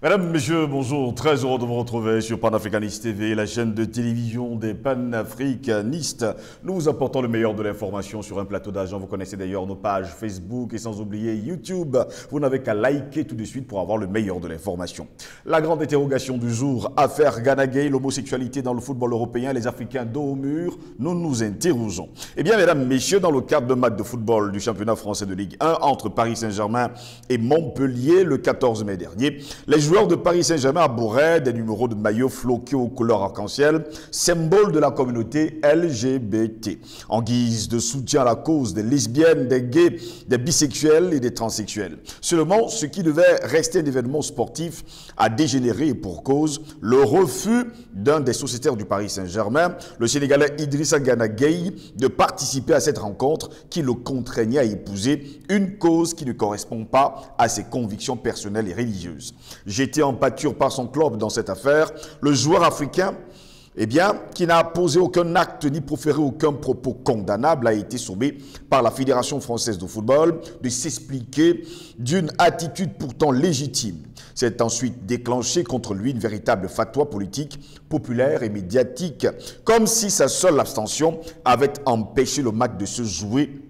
Mesdames, Messieurs, bonjour. Très heureux de vous retrouver sur Panafricaniste TV, la chaîne de télévision des panafricanistes. Nous vous apportons le meilleur de l'information sur un plateau d'argent. Vous connaissez d'ailleurs nos pages Facebook et sans oublier YouTube. Vous n'avez qu'à liker tout de suite pour avoir le meilleur de l'information. La grande interrogation du jour, affaire Gana Gueye, l'homosexualité dans le football européen, les Africains dos au mur, nous nous interrogeons. Eh bien, mesdames, messieurs, dans le cadre de match de football du championnat français de Ligue 1 entre Paris Saint-Germain et Montpellier le 14 mai dernier, les joueurs de Paris Saint-Germain arboraient des numéros de maillot floqués aux couleurs arc-en-ciel, symbole de la communauté LGBT, en guise de soutien à la cause des lesbiennes, des gays, des bisexuels et des transsexuels. Seulement, ce qui devait rester un événement sportif a dégénéré et pour cause, le refus d'un des sociétaires du Paris Saint-Germain, le Sénégalais Idrissa Gana Gueye, de participer à cette rencontre qui le contraignait à épouser une cause qui ne correspond pas à ses convictions personnelles et religieuses. Jeté en pâture par son club dans cette affaire, le joueur africain, qui n'a posé aucun acte ni proféré aucun propos condamnable, a été sommé par la Fédération française de football de s'expliquer d'une attitude pourtant légitime. C'est ensuite déclenché contre lui une véritable fatwa politique, populaire et médiatique, comme si sa seule abstention avait empêché le match de se jouer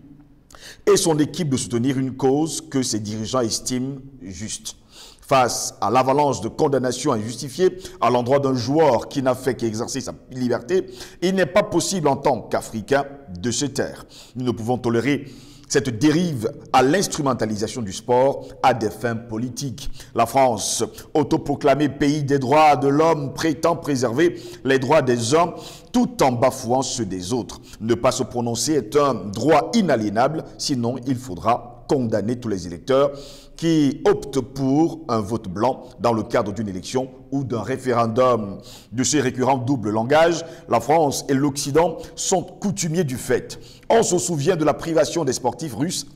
et son équipe de soutenir une cause que ses dirigeants estiment juste. Face à l'avalanche de condamnations injustifiées à l'endroit d'un joueur qui n'a fait qu'exercer sa liberté, il n'est pas possible en tant qu'Africain de se taire. Nous ne pouvons tolérer cette dérive à l'instrumentalisation du sport à des fins politiques. La France, autoproclamée pays des droits de l'homme, prétend préserver les droits des hommes tout en bafouant ceux des autres. Ne pas se prononcer est un droit inaliénable, sinon il faudra condamner tous les électeurs qui optent pour un vote blanc dans le cadre d'une élection ou d'un référendum. De ces récurrents doubles langages, la France et l'Occident sont coutumiers du fait. On se souvient de la privation des sportifs russes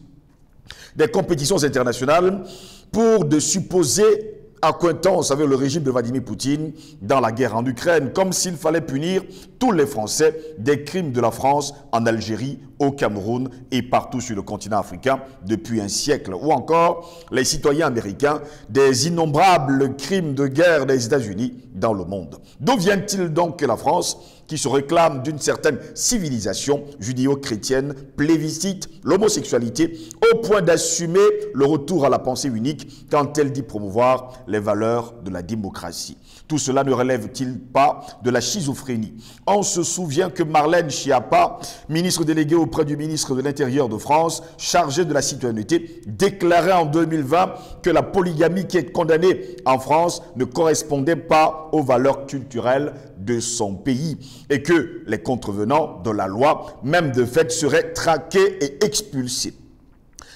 des compétitions internationales pour de supposées accointances avec le régime de Vladimir Poutine dans la guerre en Ukraine, comme s'il fallait punir tous les Français des crimes de la France en Algérie, au Cameroun et partout sur le continent africain depuis un siècle, ou encore les citoyens américains des innombrables crimes de guerre des États-Unis dans le monde. D'où vient-il donc que la France, qui se réclame d'une certaine civilisation judéo-chrétienne, plébiscite l'homosexualité au point d'assumer le retour à la pensée unique quand elle dit promouvoir les valeurs de la démocratie? Tout cela ne relève-t-il pas de la schizophrénie? On se souvient que Marlène Schiappa, ministre déléguée auprès du ministre de l'Intérieur de France, chargée de la citoyenneté, déclarait en 2020 que la polygamie qui est condamnée en France ne correspondait pas aux valeurs culturelles de son pays et que les contrevenants de la loi, même de fait, seraient traqués et expulsés.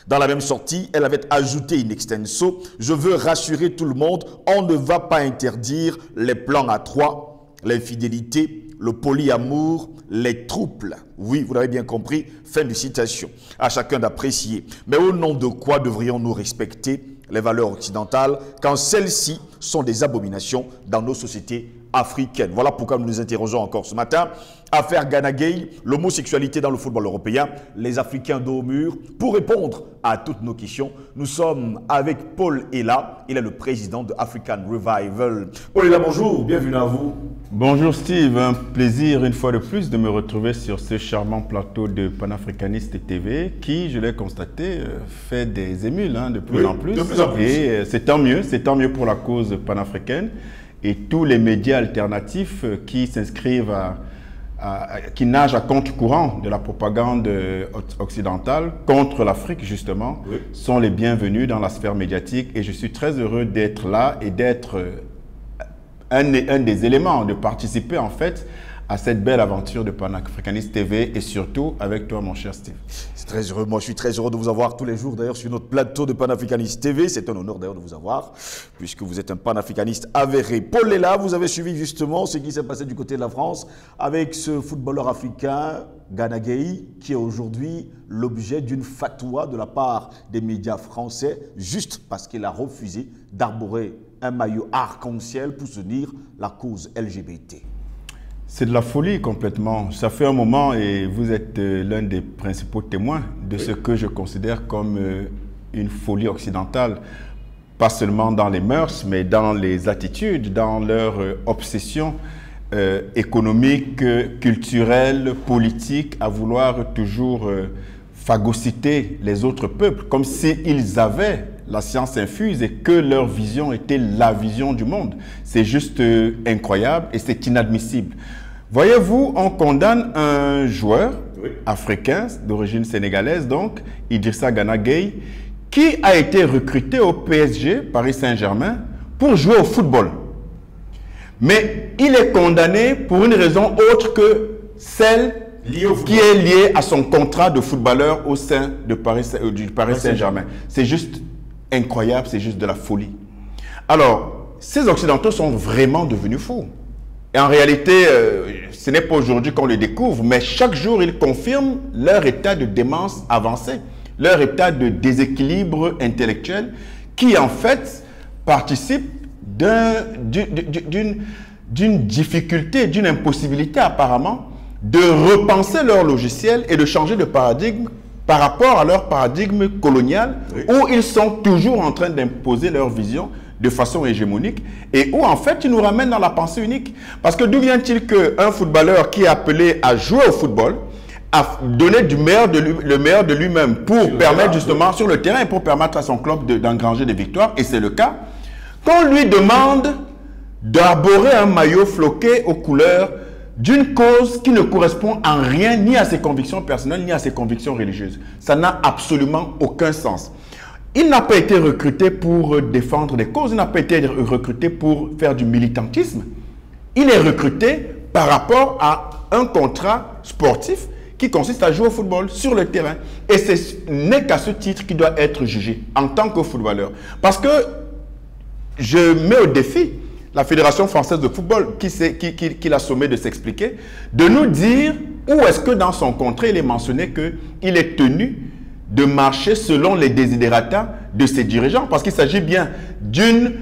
Dans la même sortie, elle avait ajouté in extenso « Je veux rassurer tout le monde, on ne va pas interdire les plans à trois, l'infidélité, le polyamour, les troubles. » Oui, vous l'avez bien compris, fin de citation. À chacun d'apprécier. Mais au nom de quoi devrions-nous respecter les valeurs occidentales quand celles-ci sont des abominations dans nos sociétés africaines? Voilà pourquoi nous nous interrogeons encore ce matin. Affaire Gana Gueye, l'homosexualité dans le football européen, les Africains dos au mur. Pour répondre à toutes nos questions, nous sommes avec Paul Ella. Il est le président de African Revival. Paul Ella, bonjour, bienvenue à vous. Bonjour Steve, un plaisir une fois de plus de me retrouver sur ce charmant plateau de Panafricaniste TV qui, je l'ai constaté, fait des émules de plus en plus. Et c'est tant mieux pour la cause panafricaine et tous les médias alternatifs qui s'inscrivent qui nagent à contre-courant de la propagande occidentale contre l'Afrique justement, sont les bienvenus dans la sphère médiatique et je suis très heureux d'être là et d'être un des éléments, de participer en fait à cette belle aventure de Panafricaniste TV et surtout avec toi mon cher Steve. C'est très heureux, moi je suis très heureux de vous avoir tous les jours d'ailleurs sur notre plateau de Panafricaniste TV. C'est un honneur d'ailleurs de vous avoir puisque vous êtes un panafricaniste avéré. Paul Ella, vous avez suivi justement ce qui s'est passé du côté de la France avec ce footballeur africain Gana Gueye qui est aujourd'hui l'objet d'une fatwa de la part des médias français juste parce qu'il a refusé d'arborer un maillot arc-en-ciel pour soutenir la cause LGBT. C'est de la folie complètement. Ça fait un moment et vous êtes l'un des principaux témoins de ce que je considère comme une folie occidentale. pas seulement dans les mœurs, mais dans les attitudes, dans leur obsession économique, culturelle, politique, à vouloir toujours phagocyter les autres peuples, comme s'ils avaient la science infuse et que leur vision était la vision du monde. C'est juste incroyable et c'est inadmissible. Voyez-vous, on condamne un joueur africain d'origine sénégalaise, donc Idrissa Gana Gueye, qui a été recruté au PSG, Paris Saint-Germain, pour jouer au football. Mais il est condamné pour une raison autre que celle qui est liée à son contrat de footballeur au sein de du Paris Saint-Germain. C'est juste incroyable, c'est juste de la folie. Alors, ces Occidentaux sont vraiment devenus fous. Et en réalité, ce n'est pas aujourd'hui qu'on le découvre, mais chaque jour, ils confirment leur état de démence avancée, leur état de déséquilibre intellectuel, qui en fait participe d'une difficulté, d'une impossibilité apparemment, de repenser leur logiciel et de changer de paradigme par rapport à leur paradigme colonial, où ils sont toujours en train d'imposer leur vision de façon hégémonique et où en fait ils nous ramènent dans la pensée unique. Parce que d'où vient-il qu'un footballeur qui est appelé à jouer au football a donné le meilleur de lui-même pour permettre justement sur le terrain, pour permettre à son club d'engranger des victoires, et c'est le cas, qu'on lui demande d'arborer un maillot floqué aux couleurs d'une cause qui ne correspond en rien ni à ses convictions personnelles ni à ses convictions religieuses. Ça n'a absolument aucun sens. Il n'a pas été recruté pour défendre des causes, il n'a pas été recruté pour faire du militantisme. Il est recruté par rapport à un contrat sportif qui consiste à jouer au football sur le terrain. Et ce n'est qu'à ce titre qu'il doit être jugé en tant que footballeur. Parce que je mets au défi la Fédération française de football, qui l'a sommé de s'expliquer, de nous dire où est-ce que dans son contrat, il est mentionné qu'il est tenu de marcher selon les desiderata de ses dirigeants, parce qu'il s'agit bien d'une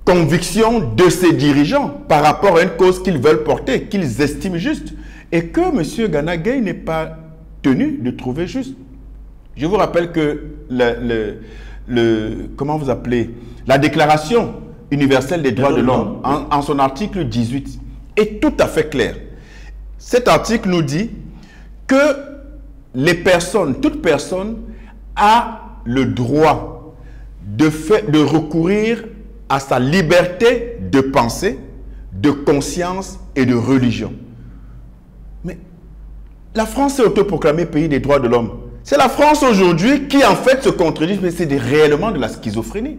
conviction de ses dirigeants par rapport à une cause qu'ils veulent porter, qu'ils estiment juste, et que M. Gana Gueye n'est pas tenu de trouver juste. Je vous rappelle que comment vous appelez, la Déclaration universelle des droits de l'homme, en son article 18, est tout à fait clair. Cet article nous dit que toute personne a le droit de recourir à sa liberté de pensée, de conscience et de religion. Mais la France est autoproclamée pays des droits de l'homme. C'est la France aujourd'hui qui en fait se contredit, mais c'est réellement de la schizophrénie.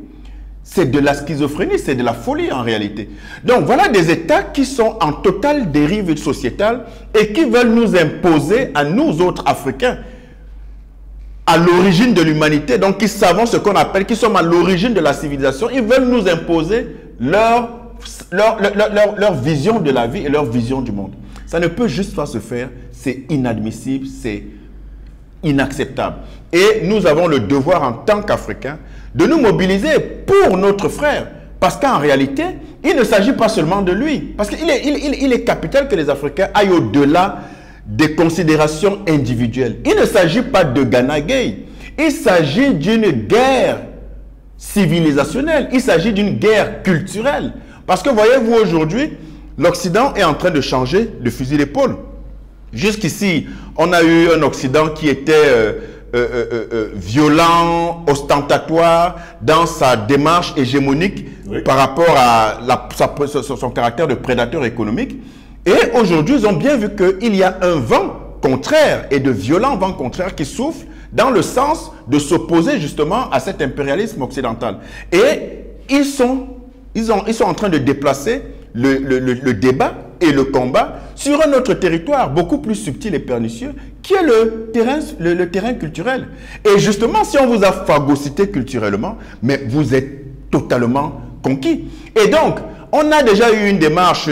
C'est de la schizophrénie, c'est de la folie en réalité. Donc voilà des États qui sont en totale dérive sociétale et qui veulent nous imposer à nous autres Africains, à l'origine de l'humanité, donc qui savons ce qu'on appelle, qui sommes à l'origine de la civilisation, ils veulent nous imposer leur vision de la vie et leur vision du monde. Ça ne peut juste pas se faire, c'est inadmissible, c'est inacceptable. Et nous avons le devoir en tant qu'Africains de nous mobiliser pour notre frère. Parce qu'en réalité, il ne s'agit pas seulement de lui. Parce qu'il est capital que les Africains aillent au-delà des considérations individuelles. Il ne s'agit pas de Gana Gueye. Il s'agit d'une guerre civilisationnelle. Il s'agit d'une guerre culturelle. Parce que voyez-vous aujourd'hui, l'Occident est en train de changer de fusil d'épaule. Jusqu'ici, on a eu un Occident qui était violent, ostentatoire dans sa démarche hégémonique par rapport à son caractère de prédateur économique. Et aujourd'hui, ils ont bien vu qu'il y a un vent contraire et de violent vent contraire qui souffle dans le sens de s'opposer justement à cet impérialisme occidental. Et ils sont en train de déplacer le débat et le combat sur un autre territoire beaucoup plus subtil et pernicieux qui est le terrain culturel. Et justement, si on vous a phagocyté culturellement, mais vous êtes totalement conquis. Et donc, on a déjà eu une démarche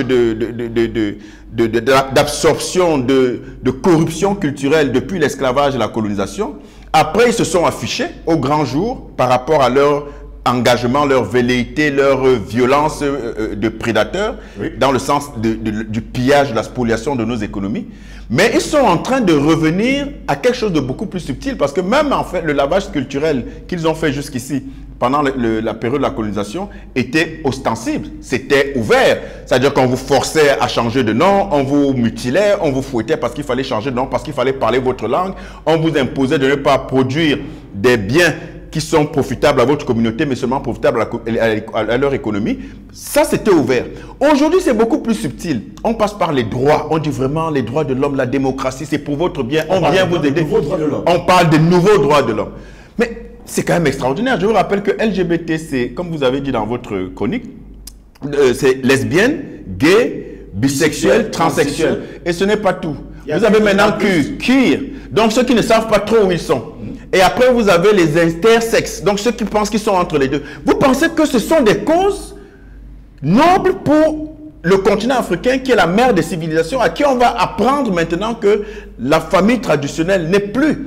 d'absorption, de corruption culturelle depuis l'esclavage et la colonisation. Après, ils se sont affichés au grand jour par rapport à leur engagement, leur velléité, leur violence de prédateurs, dans le sens du pillage, de la spoliation de nos économies. Mais ils sont en train de revenir à quelque chose de beaucoup plus subtil, parce que même en fait le lavage culturel qu'ils ont fait jusqu'ici pendant la période de la colonisation était ostensible, c'était ouvert. C'est-à-dire qu'on vous forçait à changer de nom, on vous mutilait, on vous fouettait parce qu'il fallait changer de nom, parce qu'il fallait parler votre langue, on vous imposait de ne pas produire des biens qui sont profitables à votre communauté, mais seulement profitables à leur économie. Ça, c'était ouvert. Aujourd'hui, c'est beaucoup plus subtil. On passe par les droits. On dit vraiment les droits de l'homme, la démocratie, c'est pour votre bien. On vient vous aider. On parle des nouveaux droits de l'homme. Mais c'est quand même extraordinaire. Je vous rappelle que LGBT, c'est, comme vous avez dit dans votre chronique, c'est lesbienne, gay, bisexuel, transsexuel. Et ce n'est pas tout. Vous avez maintenant queer. Donc, ceux qui ne savent pas trop où ils sont. Et après, vous avez les intersexes, donc ceux qui pensent qu'ils sont entre les deux. Vous pensez que ce sont des causes nobles pour le continent africain, qui est la mère des civilisations, à qui on va apprendre maintenant que la famille traditionnelle n'est plus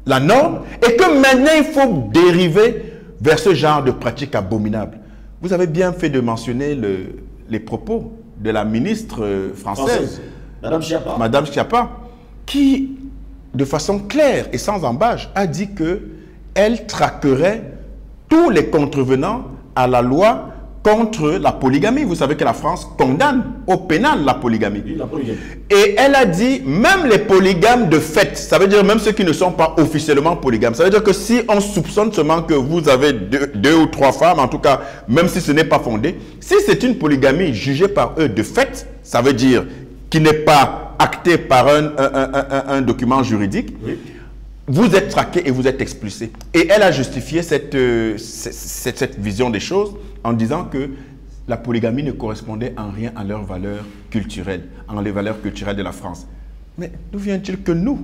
la norme, et que maintenant, il faut dériver vers ce genre de pratiques abominables. Vous avez bien fait de mentionner les propos de la ministre française, Madame Schiappa, qui, de façon claire et sans embâche, a dit qu'elle traquerait tous les contrevenants à la loi contre la polygamie. Vous savez que la France condamne au pénal la polygamie. Oui, la polygamie. Et elle a dit, même les polygames de fait, ça veut dire même ceux qui ne sont pas officiellement polygames, ça veut dire que si on soupçonne seulement que vous avez deux ou trois femmes, en tout cas, même si ce n'est pas fondé, si c'est une polygamie jugée par eux de fait, ça veut dire qui n'est pas acté par un document juridique, oui, vous êtes traqué et vous êtes expulsé. Et elle a justifié cette vision des choses en disant que la polygamie ne correspondait en rien à leurs valeurs culturelles, en les valeurs culturelles de la France. Mais d'où vient-il que nous,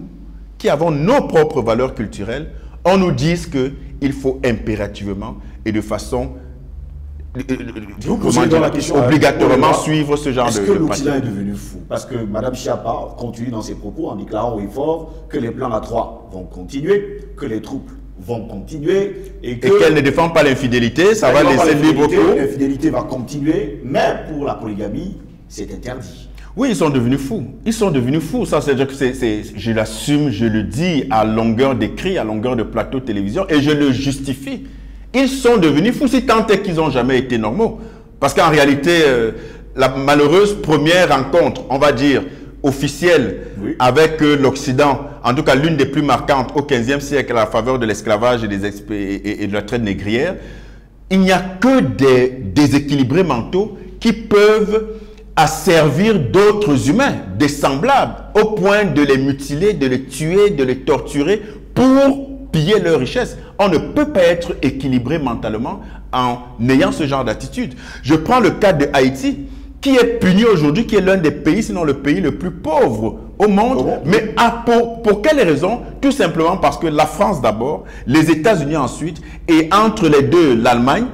qui avons nos propres valeurs culturelles, on nous dise qu'il faut impérativement et de façon obligatoirement suivre ce genre de pratique. Est-ce que l'Occident est devenu fou? Parce que Mme Schiappa continue dans ses propos en déclarant haut et fort que les plans A3 vont continuer, que les troupes vont continuer et qu'elle ne défend pas l'infidélité, ça va laisser libre cours. L'infidélité va continuer, mais pour la polygamie, c'est interdit. Oui, ils sont devenus fous. Ils sont devenus fous. Ça, c'est-à-dire que je l'assume, je le dis à longueur d'écrit, à longueur de plateau de télévision, et je le justifie. Ils sont devenus fous, si tant est qu'ils n'ont jamais été normaux. Parce qu'en réalité, la malheureuse première rencontre, on va dire, officielle, oui, avec l'Occident, en tout cas l'une des plus marquantes au XVe siècle à la faveur de l'esclavage et de la traite négrière, il n'y a que des déséquilibrés mentaux qui peuvent asservir d'autres humains, des semblables, au point de les mutiler, de les tuer, de les torturer pour piller leur richesse. On ne peut pas être équilibré mentalement en ayant ce genre d'attitude. Je prends le cas de Haïti, qui est puni aujourd'hui, qui est l'un des pays, sinon le pays le plus pauvre au monde. Mais pour quelle raison? Tout simplement parce que la France d'abord, les États-Unis ensuite, et entre les deux, l'Allemagne,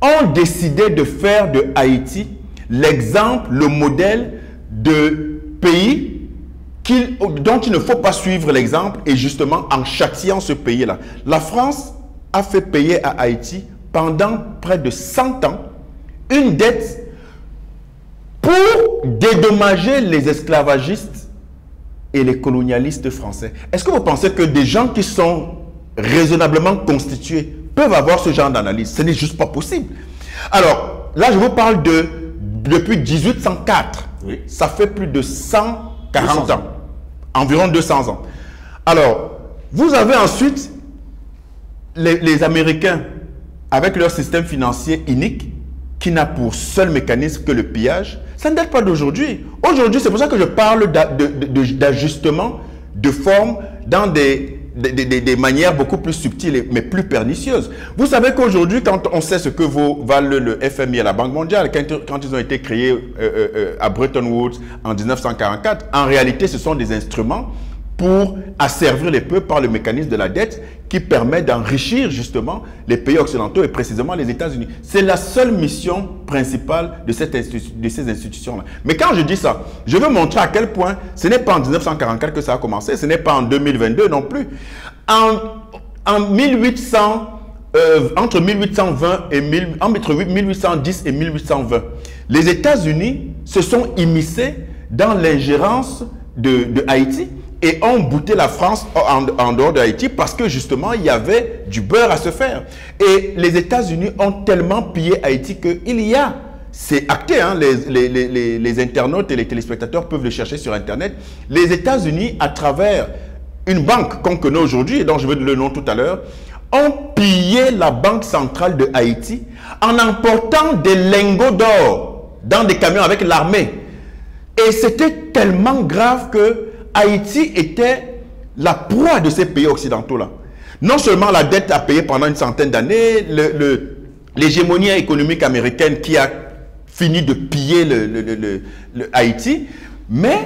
ont décidé de faire de Haïti l'exemple, le modèle de pays dont il ne faut pas suivre l'exemple, et justement en châtiant ce pays-là. La France a fait payer à Haïti pendant près de 100 ans une dette pour dédommager les esclavagistes et les colonialistes français. Est-ce que vous pensez que des gens qui sont raisonnablement constitués peuvent avoir ce genre d'analyse? Ce n'est juste pas possible. Alors, là, je vous parle depuis 1804. Oui. Ça fait plus de 140 ans. Environ 200 ans. Alors, vous avez ensuite les Américains avec leur système financier unique qui n'a pour seul mécanisme que le pillage. Ça ne date pas d'aujourd'hui. Aujourd'hui, c'est pour ça que je parle d'ajustement de forme dans des manières beaucoup plus subtiles mais plus pernicieuses. Vous savez qu'aujourd'hui, quand on sait ce que valent le FMI et la Banque mondiale, quand ils ont été créés à Bretton Woods en 1944, en réalité, ce sont des instruments pour asservir les peuples par le mécanisme de la dette qui permet d'enrichir justement les pays occidentaux et précisément les États-Unis. C'est la seule mission principale de ces institutions-là. Mais quand je dis ça, je veux montrer à quel point ce n'est pas en 1944 que ça a commencé, ce n'est pas en 2022 non plus. Entre 1810 et 1820, les États-Unis se sont immiscés dans l'ingérence de Haïti et ont bouté la France en dehors de Haïti parce que justement, il y avait du beurre à se faire. Et les États-Unis ont tellement pillé Haïti qu'il y a, c'est acté, hein, les internautes et les téléspectateurs peuvent le chercher sur Internet, les États-Unis, à travers une banque qu'on connaît aujourd'hui, et dont je veux le nom tout à l'heure, ont pillé la banque centrale de Haïti en emportant des lingots d'or dans des camions avec l'armée. Et c'était tellement grave que Haïti était la proie de ces pays occidentaux-là. Non seulement la dette a payé pendant une centaine d'années, l'hégémonie économique américaine qui a fini de piller le Haïti, mais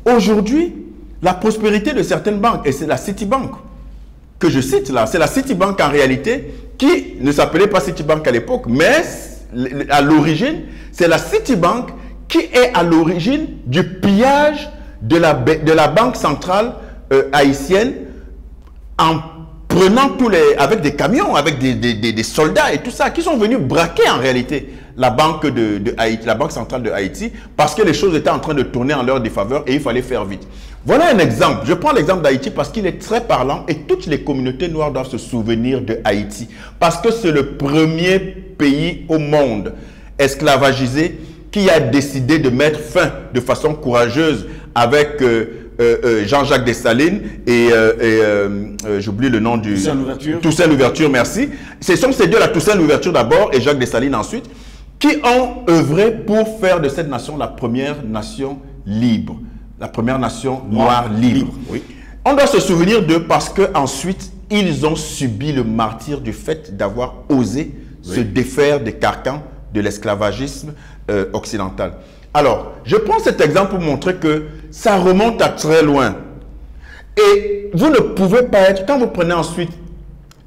aujourd'hui, la prospérité de certaines banques, et c'est la Citibank que je cite là, c'est la Citibank en réalité qui ne s'appelait pas Citibank à l'époque, mais à l'origine, c'est la Citibank qui est à l'origine du pillage de la banque centrale haïtienne en prenant avec des camions, avec des soldats et tout ça, qui sont venus braquer en réalité la banque de Haïti, la banque centrale de Haïti, parce que les choses étaient en train de tourner en leur défaveur et il fallait faire vite. Voilà un exemple. Je prends l'exemple d'Haïti parce qu'il est très parlant et toutes les communautés noires doivent se souvenir de Haïti. Parce que c'est le premier pays au monde esclavagisé qui a décidé de mettre fin de façon courageuse avec Jean-Jacques Dessalines et j'oublie le nom du... Toussaint Louverture. Toussaint Louverture, merci. Ce sont ces deux-là, Toussaint Louverture d'abord et Jacques Dessalines ensuite, qui ont œuvré pour faire de cette nation la première nation libre. La première nation noire libre. Oui. On doit se souvenir d'eux parce qu'ensuite, ils ont subi le martyre du fait d'avoir osé se défaire des carcans de l'esclavagisme occidental. Alors, je prends cet exemple pour montrer que ça remonte à très loin. Et vous ne pouvez pas être, quand vous prenez ensuite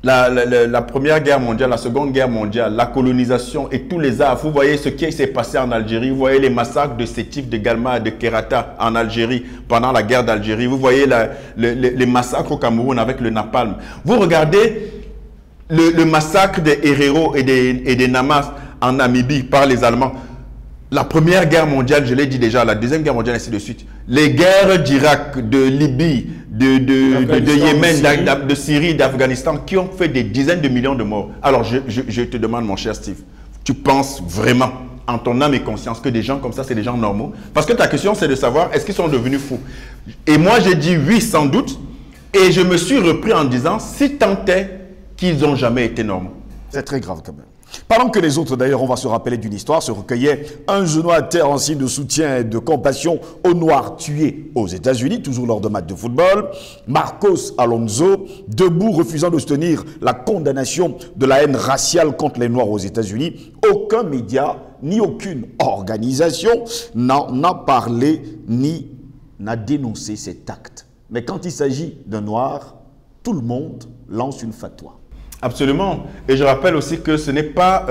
la Première Guerre mondiale, la Seconde Guerre mondiale, la colonisation et tous les arts, vous voyez ce qui s'est passé en Algérie, vous voyez les massacres de Sétif, de Galma, de Kerata en Algérie pendant la guerre d'Algérie, vous voyez les massacres au Cameroun avec le napalm. Vous regardez le massacre des Herero et des Namas en Namibie par les Allemands. La Première Guerre mondiale, je l'ai dit déjà, la Deuxième Guerre mondiale, ainsi de suite. Les guerres d'Irak, de Libye, de Yémen, de Syrie, d'Afghanistan, qui ont fait des dizaines de millions de morts. Alors, je te demande, mon cher Steve, tu penses vraiment, en ton âme et conscience, que des gens comme ça, c'est des gens normaux? Parce que ta question, c'est de savoir, est-ce qu'ils sont devenus fous? Et moi, j'ai dit oui, sans doute. Et je me suis repris en disant, si tant est qu'ils n'ont jamais été normaux. C'est très grave quand même. Pendant que les autres, d'ailleurs, on va se rappeler d'une histoire, se recueillaient un genou à terre en signe de soutien et de compassion aux Noirs tués aux États-Unis, toujours lors de matchs de football. Marcos Alonso, debout, refusant de soutenir la condamnation de la haine raciale contre les Noirs aux États-Unis. Aucun média, ni aucune organisation n'en a parlé, ni n'a dénoncé cet acte. Mais quand il s'agit d'un Noir, tout le monde lance une fatwa. Absolument. Et je rappelle aussi que ce n'est pas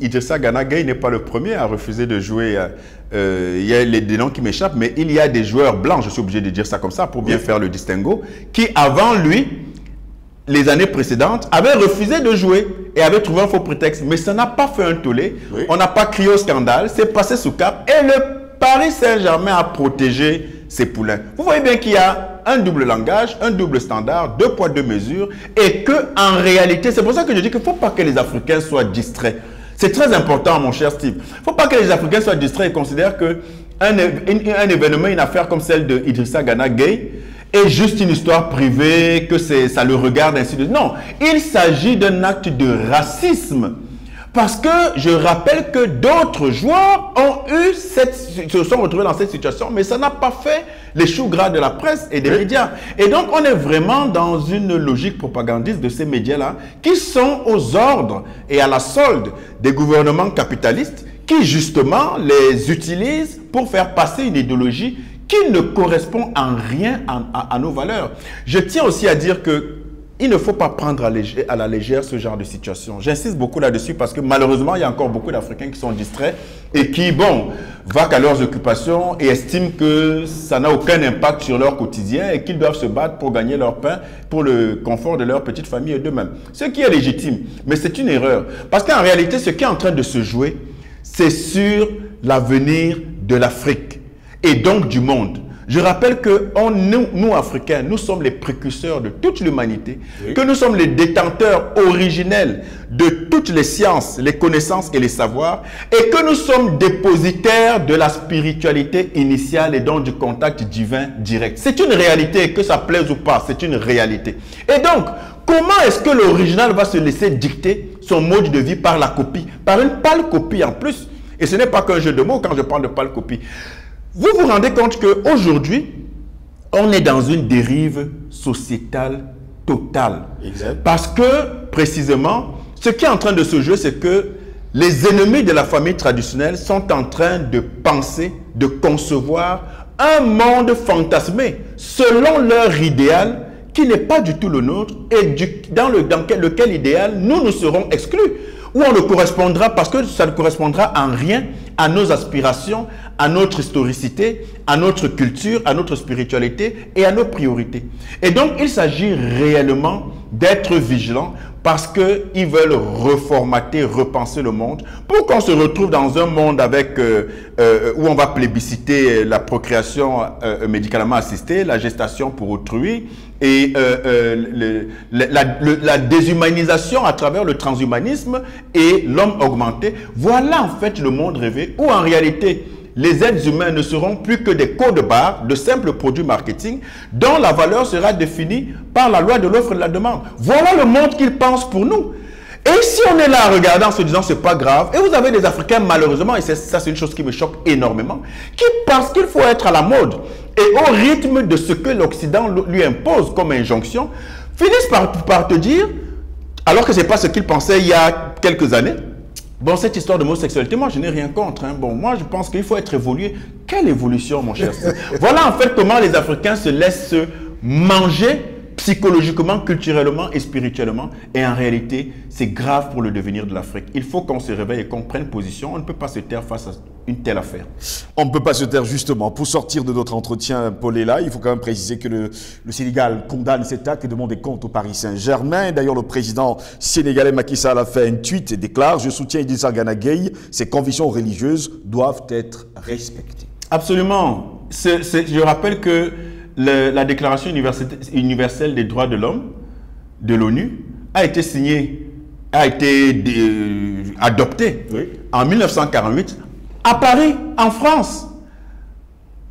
Idrissa Gana Gueye n'est pas le premier à refuser de jouer. Il y a des noms qui m'échappent, mais il y a des joueurs blancs, je suis obligé de dire ça comme ça pour bien faire le distinguo, qui avant lui, les années précédentes, avaient refusé de jouer et avaient trouvé un faux prétexte. Mais ça n'a pas fait un tollé. Oui. On n'a pas crié au scandale, c'est passé sous cap et le Paris Saint-Germain a protégé ses poulains. Vous voyez bien qu'il y a un double langage, un double standard, deux poids, deux mesures, et que en réalité, c'est pour ça que je dis qu'il ne faut pas que les Africains soient distraits. C'est très important, mon cher Steve. Il ne faut pas que les Africains soient distraits et considèrent qu'un événement, une affaire comme celle de Idrissa Gana Gueye est juste une histoire privée, que ça le regarde ainsi de suite. Non, il s'agit d'un acte de racisme. Parce que je rappelle que d'autres joueurs se sont retrouvés dans cette situation, mais ça n'a pas fait les choux gras de la presse et des médias. Et donc, on est vraiment dans une logique propagandiste de ces médias-là qui sont aux ordres et à la solde des gouvernements capitalistes qui, justement, les utilisent pour faire passer une idéologie qui ne correspond en rien à nos valeurs. Je tiens aussi à dire que il ne faut pas prendre à la légère ce genre de situation. J'insiste beaucoup là-dessus parce que malheureusement, il y a encore beaucoup d'Africains qui sont distraits et qui, vaquent à leurs occupations et estiment que ça n'a aucun impact sur leur quotidien et qu'ils doivent se battre pour gagner leur pain, pour le confort de leur petite famille et d'eux-mêmes. Ce qui est légitime, mais c'est une erreur. Parce qu'en réalité, ce qui est en train de se jouer, c'est sur l'avenir de l'Afrique et donc du monde. Je rappelle que nous, Africains, nous sommes les précurseurs de toute l'humanité, que nous sommes les détenteurs originels de toutes les sciences, les connaissances et les savoirs, et que nous sommes dépositaires de la spiritualité initiale et donc du contact divin direct. C'est une réalité, que ça plaise ou pas, c'est une réalité. Et donc, comment est-ce que l'original va se laisser dicter son mode de vie par la copie, par une pâle copie en plus? Et ce n'est pas qu'un jeu de mots quand je parle de pâle copie. Vous vous rendez compte qu'aujourd'hui, on est dans une dérive sociétale totale. Exact. Parce que, précisément, ce qui est en train de se jouer, c'est que les ennemis de la famille traditionnelle sont en train de penser, de concevoir un monde fantasmé selon leur idéal qui n'est pas du tout le nôtre et dans lequel idéal nous serons exclus. Où on ne correspondra, parce que ça ne correspondra en rien à nos aspirations, à notre historicité, à notre culture, à notre spiritualité et à nos priorités. Et donc, il s'agit réellement d'être vigilant parce qu'ils veulent reformater, repenser le monde pour qu'on se retrouve dans un monde avec, où on va plébisciter la procréation médicalement assistée, la gestation pour autrui et la déshumanisation à travers le transhumanisme et l'homme augmenté. Voilà en fait le monde rêvé où en réalité, les êtres humains ne seront plus que des codes-barres de simples produits marketing dont la valeur sera définie par la loi de l'offre et de la demande. Voilà le monde qu'ils pensent pour nous. Et si on est là à regarder en se disant c'est pas grave, et vous avez des Africains malheureusement, et ça c'est une chose qui me choque énormément, qui pensent qu'il faut être à la mode et au rythme de ce que l'Occident lui impose comme injonction, finissent par te dire, alors que c'est pas ce qu'ils pensaient il y a quelques années. Bon, cette histoire de homosexualité, moi, je n'ai rien contre. Hein. Bon, moi, je pense qu'il faut être évolué. Quelle évolution, mon cher? Voilà, en fait, comment les Africains se laissent manger psychologiquement, culturellement et spirituellement. Et en réalité, c'est grave pour le devenir de l'Afrique. Il faut qu'on se réveille et qu'on prenne position. On ne peut pas se taire face à une telle affaire. On ne peut pas se taire justement. Pour sortir de notre entretien, Paul est là. Il faut quand même préciser que le Sénégal condamne cet acte et demande des comptes au Paris Saint-Germain. D'ailleurs, le président sénégalais Macky Sall a fait un tweet et déclare « Je soutiens Idrissa Gana Gueye. Ses convictions religieuses doivent être respectées. » Absolument. Je rappelle que la Déclaration universelle des droits de l'homme de l'ONU a été signée, a été adoptée en 1948 à Paris, en France.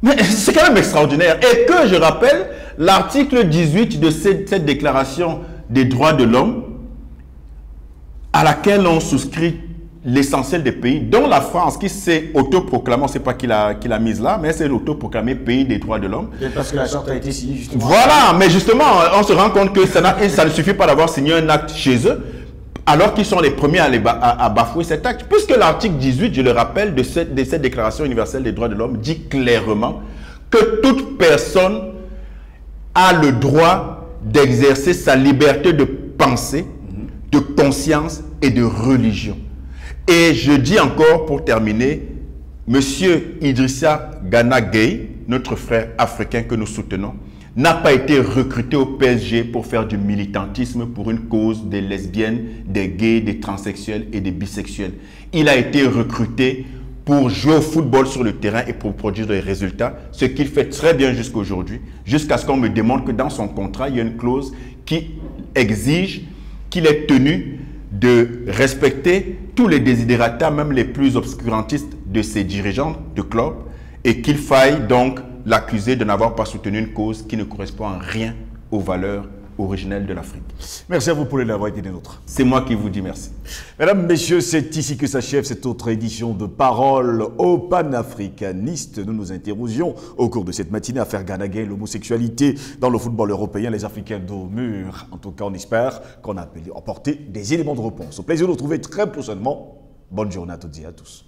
Mais c'est quand même extraordinaire. Et que, je rappelle, l'article 18 de cette Déclaration des droits de l'homme, à laquelle on souscrit l'essentiel des pays, dont la France, qui s'est autoproclamée, on ne sait pas qui l'a mise là, mais c'est l'autoproclamé pays des droits de l'homme. Parce que la charte a été signée justement. Voilà, mais justement, on se rend compte que ça ne suffit pas d'avoir signé un acte chez eux, alors qu'ils sont les premiers à bafouer cet acte. Puisque l'article 18, je le rappelle, de cette Déclaration universelle des droits de l'homme, dit clairement que toute personne a le droit d'exercer sa liberté de pensée, de conscience et de religion. Et je dis encore pour terminer, Monsieur Idrissa Gana Gueye, notre frère africain que nous soutenons, n'a pas été recruté au PSG pour faire du militantisme pour une cause des lesbiennes, des gays, des transsexuels et des bisexuels. Il a été recruté pour jouer au football sur le terrain et pour produire des résultats, ce qu'il fait très bien jusqu'à aujourd'hui, jusqu'à ce qu'on me demande que dans son contrat, il y a une clause qui exige qu'il est tenu de respecter tous les desiderata, même les plus obscurantistes de ses dirigeants de club, et qu'il faille donc l'accuser de n'avoir pas soutenu une cause qui ne correspond en rien aux valeurs originelles de l'Afrique. Merci à vous pour l'avoir été des nôtres. C'est moi qui vous dis merci. Mesdames, Messieurs, c'est ici que s'achève cette autre édition de Parole aux panafricanistes. Nous nous interrogions au cours de cette matinée à faire Gana Gueye, l'homosexualité dans le football européen, les Africains dos mur. En tout cas, on espère qu'on a apporté des éléments de réponse. Au plaisir de vous retrouver très prochainement. Bonne journée à toutes et à tous.